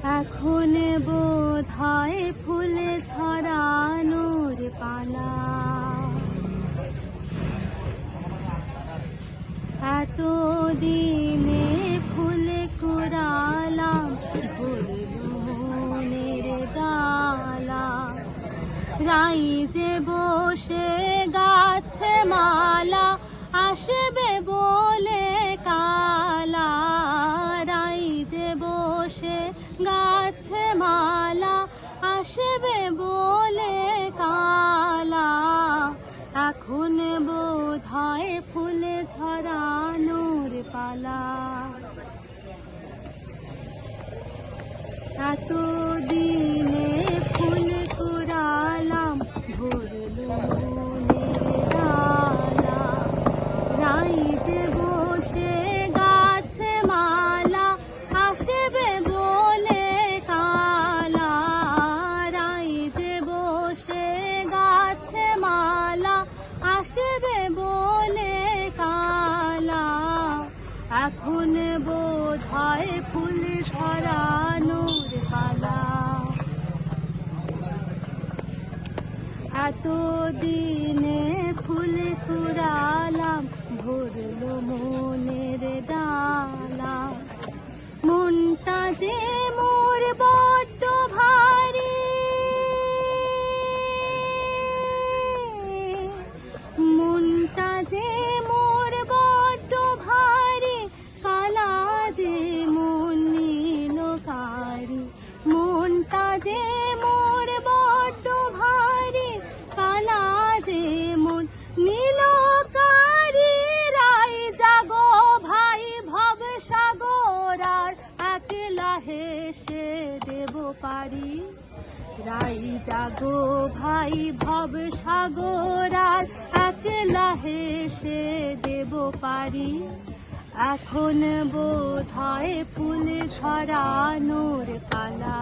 এখন বোধহয় ফুল ছড়ানোর পালা। এতদিনে ফুল কুড়ালাম ভরল মনের ডালা। রাইজে বসে গাছে মালা আসবে বলে কালা। রাইজে বসে গাছে মালা আসবে বলে কালা। এখন বোধহয় ফুল ঝরানোর পালা। এতদিনে ফুল কুড়ালাম ভরল মনের ডালা। রাইজে বসে গাছে মালা আসবে বলে কালা। রাইজে বসে গাছে মালা আসবে বলে কালা। এখন বোধহয় ফুল ছড়ানোর পালা। এতদিনে ফুল কুড়ালাম ভরল মনের ডালা। মনটা যে মোর বড্ড ভারী, মনটা যে মোর বড্ড ভারী। কালা যে মন নীল কারি, মনটা যে মোর বড্ড ভারী। কালা যে মন নীল কারি। রাই জাগো ভাই ভব সাগর আর একলা হেসে দেব পারি। রাই জাগো ভাই ভব সাগর আর একলা হেসে দেব পারি। এখন বোধহয় ফুল ছড়ানোর পালা।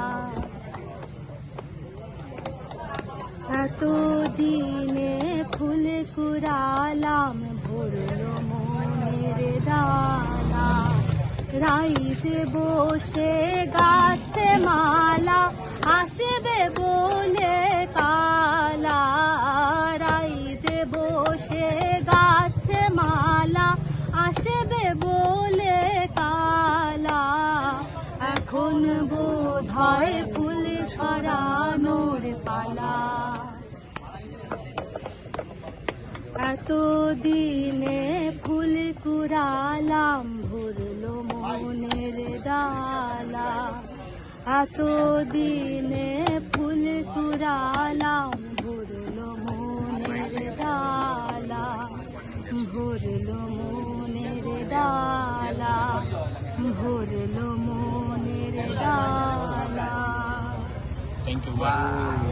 এতদিনে ফুল কুড়ালাম ভরল মনের ডালা। রাইজে বসে গাছে মালা আসবে বলে কালা। রাইজে বসে গাছে মালা আসবে বলে কালা। এখন বোধহয় ফুল ছড়ানোর পালা। এতদিনে ফুল কুড়ালাম ভরল মনের ডালা। এতদিনে ফুল কুড়ালাম ভরল মনের ডালা। ভরল মনের ডালা। ভরল মনের ডালা। Thank you. Wow.